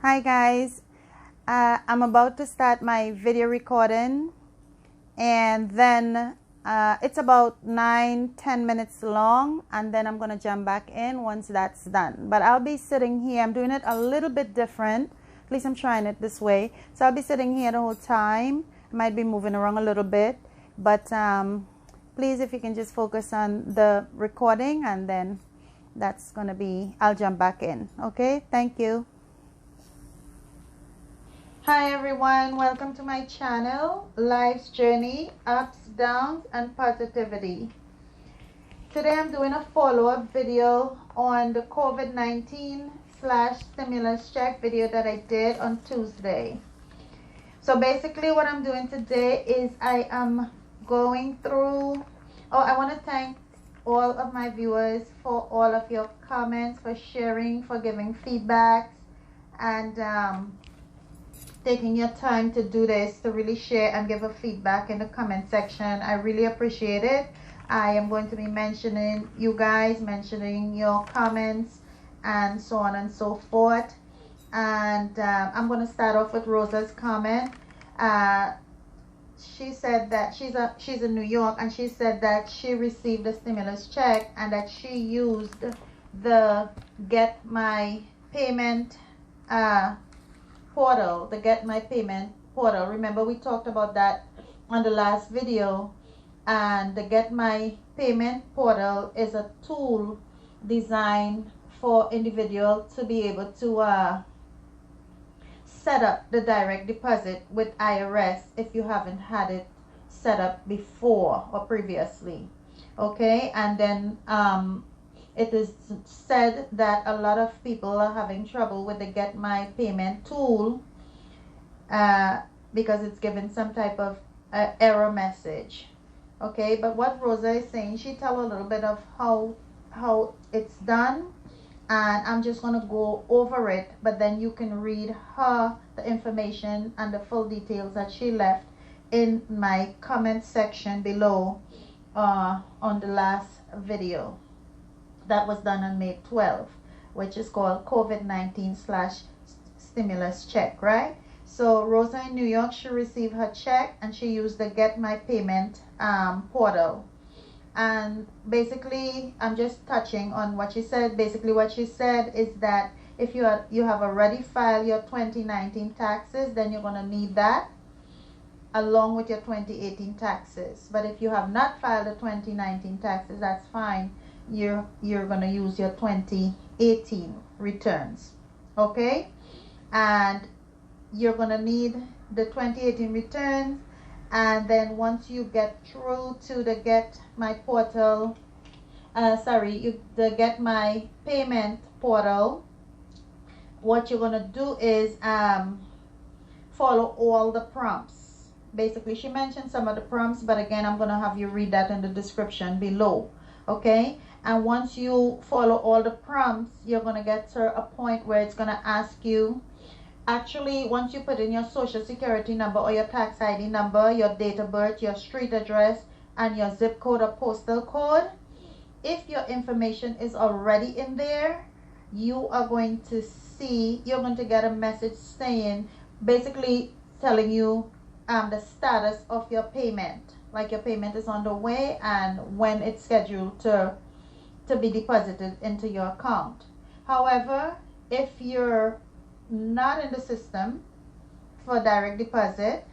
Hi guys, I'm about to start my video recording, and then it's about 9-10 minutes long, and then I'm gonna jump back in once that's done. But I'll be sitting here. I'm doing it a little bit different, at least I'm trying it this way. So I'll be sitting here the whole time. I might be moving around a little bit, but please, if you can just focus on the recording, and then that's gonna be, I'll jump back in. Okay, thank you. Hi everyone, welcome to my channel, Life's Journey, Ups, Downs, and Positivity. Today I'm doing a follow-up video on the COVID-19 / stimulus check video that I did on Tuesday. So basically what I'm doing today is I am going through, I want to thank all of my viewers for all of your comments, for sharing, for giving feedbacks, and taking your time to do this, to really share and give a feedback in the comment section. I really appreciate it. I am going to be mentioning you guys, mentioning your comments, and so on and so forth. And I'm going to start off with Rosa's comment. She said that she's in New York, and she said that she received a stimulus check and that she used the Get My Payment portal, the Get My Payment portal. Remember, we talked about that on the last video. And the Get My Payment portal is a tool designed for individuals to be able to set up the direct deposit with IRS if you haven't had it set up before or previously. Okay, and then it is said that a lot of people are having trouble with the Get My Payment tool because it's given some type of error message. Okay, but what Rosa is saying, she tell a little bit of how it's done, and I'm just going to go over it, but then you can read the information and the full details that she left in my comment section below on the last video that was done on May 12th, which is called COVID-19 / stimulus check, right? So Rosa in New York, she received her check and she used the Get My Payment portal. And basically, I'm just touching on what she said. Basically, what she said is that if you have already filed your 2019 taxes, then you're going to need that along with your 2018 taxes. But if you have not filed the 2019 taxes, that's fine. You're going to use your 2018 returns. Okay? And you're going to need the 2018 returns. And then once you get through to the Get My portal, the Get My Payment portal, what you're going to do is follow all the prompts. Basically, she mentioned some of the prompts, but again, I'm going to have you read that in the description below. Okay? And once you follow all the prompts, you're going to get to a point where it's going to ask you, actually, once you put in your social security number or your tax ID number, your date of birth, your street address, and your zip code or postal code, if your information is already in there, you are going to see, you're going to get a message saying, basically telling you the status of your payment, like your payment is on the way and when it's scheduled to be deposited into your account. However, if you're not in the system for direct deposit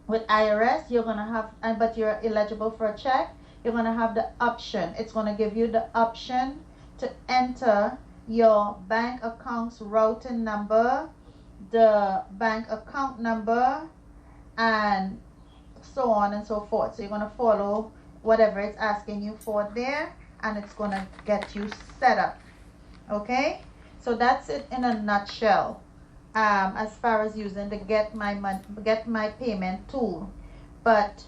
with IRS, you're gonna have, but you're eligible for a check, you're gonna have the option. It's gonna give you the option to enter your bank account's routing number, the bank account number, and so on and so forth. So you're gonna follow whatever it's asking you for there, and it's gonna get you set up. Okay? So that's it in a nutshell, as far as using the Get My Payment tool. But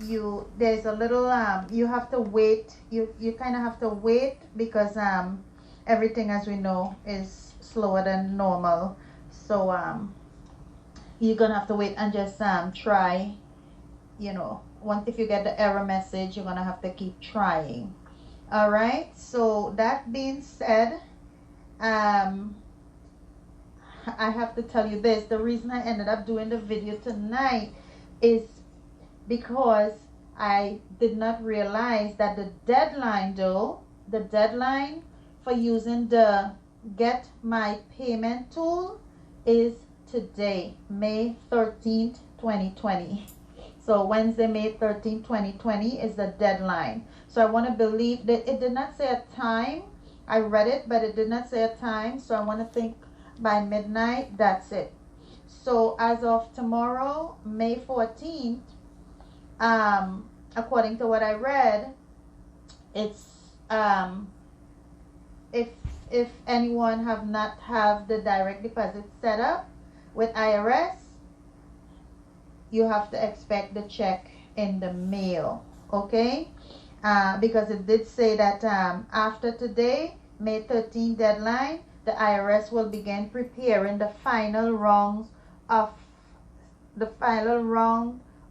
there's a little you have to wait. You kind of have to wait because everything, as we know, is slower than normal. So you're gonna have to wait and just try. If you get the error message, you're gonna have to keep trying. All right, so that being said, I have to tell you this. The reason I ended up doing the video tonight is because I did not realize that the deadline, though, the deadline for using the Get My Payment tool is today, May 13th, 2020. So Wednesday, May 13th, 2020 is the deadline. So I want to believe that it did not say a time. I read it, but it did not say a time. So I want to think by midnight, that's it. So as of tomorrow, May 14th, according to what I read, it's if anyone have not have the direct deposit set up with IRS, you have to expect the check in the mail, okay? Because it did say that after today, May 13th deadline, the IRS will begin preparing the final round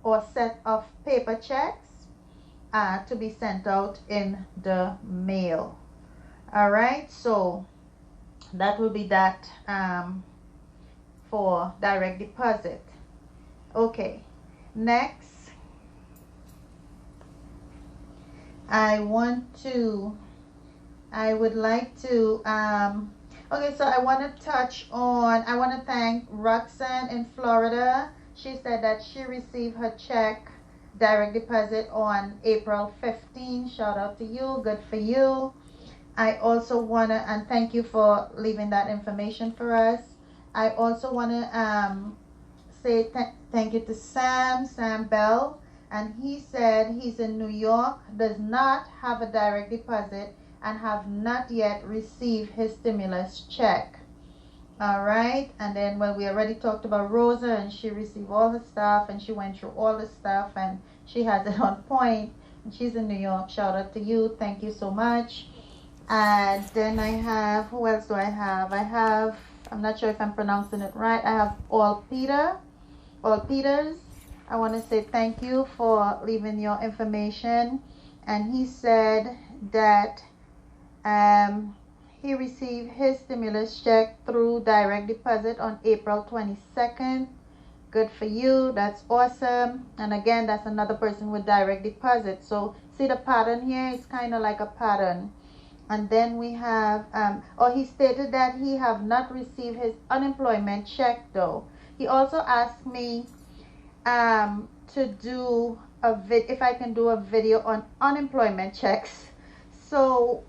or set of paper checks to be sent out in the mail. All right, so that will be that for direct deposit. Okay, next I would like to okay, so I want to thank Roxanne in Florida. She said that she received her check direct deposit on April 15. Shout out to you, good for you. I also want to, and thank you for leaving that information for us. I also want to say thank you to Sam Bell, and he said he's in New York, does not have a direct deposit, and have not yet received his stimulus check. All right, and then, well, we already talked about Rosa, and she received all her stuff, and she went through all the stuff, and she has it on point, and she's in New York. Shout out to you, thank you so much. And then I have, who else do I have? I'm not sure if I'm pronouncing it right. I have All Peters. I want to say thank you for leaving your information. And he said that he received his stimulus check through direct deposit on April 22nd. Good for you. That's awesome. And again, that's another person with direct deposit. So see the pattern here? It's kind of like a pattern. And then we have, he stated that he have not received his unemployment check though. He also asked me to do if I can do a video on unemployment checks, so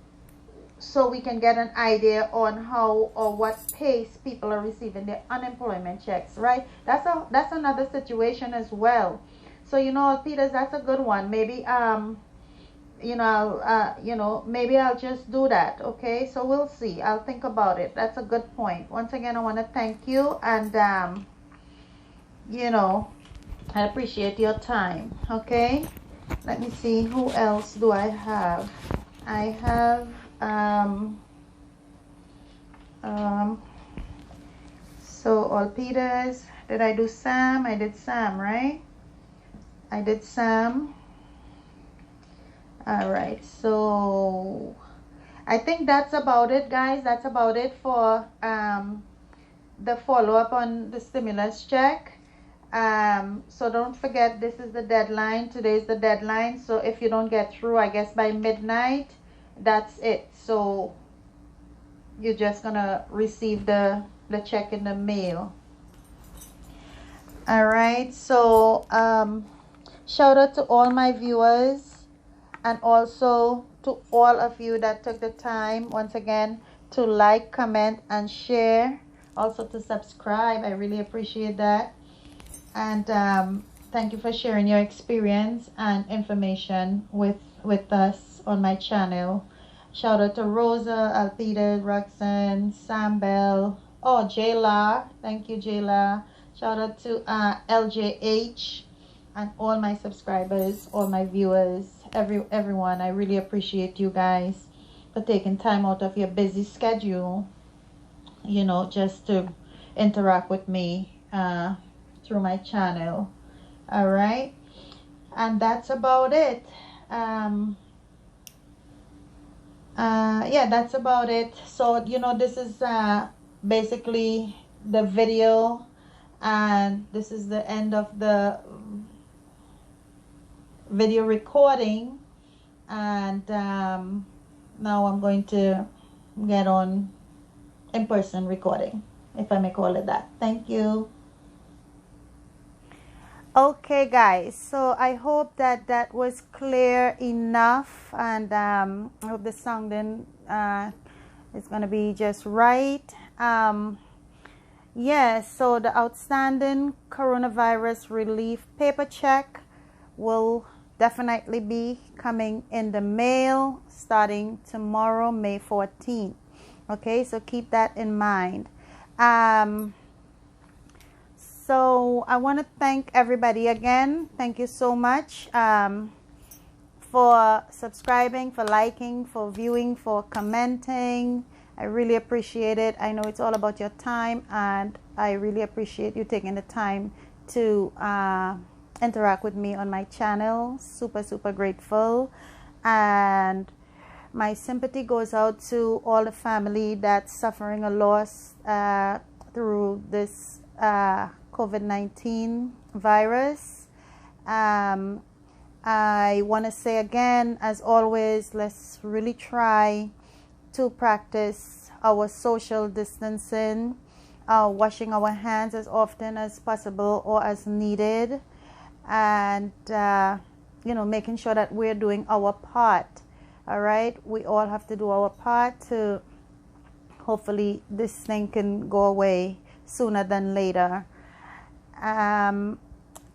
we can get an idea on how or what pace people are receiving their unemployment checks, right? That's another situation as well. So Peters, that's a good one. Maybe maybe I'll just do that. Okay, so we'll see. I'll think about it. That's a good point. Once again, I want to thank you, and I appreciate your time. Okay, let me see, who else do I have? I have so All Peters. Did I do Sam? I did Sam, right? I did Sam. All right, so I think that's about it, guys. That's about it for the follow-up on the stimulus check. So don't forget, this is the deadline. Today is the deadline. So if you don't get through, I guess by midnight, that's it. So you're just gonna receive the check in the mail. All right, so shout out to all my viewers, and also to all of you that took the time, once again, to like, comment, and share. Also to subscribe. I really appreciate that. And thank you for sharing your experience and information with us on my channel. Shout out to Rosa, Althea, Roxanne, Sam Bell. Oh, Jayla. Thank you, Jayla. Shout out to LJH and all my subscribers, all my viewers, everyone. I really appreciate you guys for taking time out of your busy schedule, just to interact with me through my channel. All right, and that's about it. Yeah, that's about it. So this is basically the video, and this is the end of the video recording. And now I'm going to get on in-person recording, if I may call it that. Thank you. Okay guys, so I hope that that was clear enough, and I hope the sounding is going to be just right. Yes, so the outstanding coronavirus relief paper check will definitely be coming in the mail starting tomorrow, May 14th. Okay, so keep that in mind. So I want to thank everybody again. Thank you so much for subscribing, for liking, for viewing, for commenting. I really appreciate it. I know it's all about your time, and I really appreciate you taking the time to interact with me on my channel. Super grateful. And my sympathy goes out to all the family that's suffering a loss through this COVID-19 virus. I want to say again, as always, let's really try to practice our social distancing, washing our hands as often as possible or as needed, and making sure that we're doing our part. All right, we all have to do our part to hopefully this thing can go away sooner than later.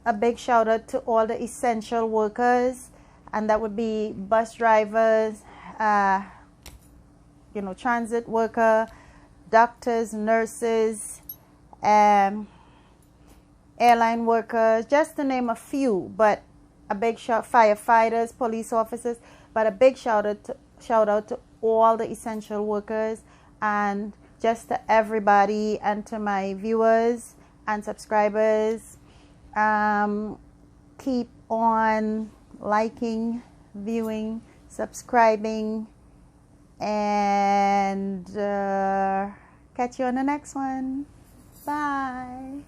A big shout out to all the essential workers, and that would be bus drivers, transit worker, doctors, nurses, airline workers, just to name a few. But a big shout, firefighters, police officers, but a big shout out to all the essential workers, and just to everybody, and to my viewers and subscribers. Keep on liking, viewing, subscribing, and catch you on the next one. Bye.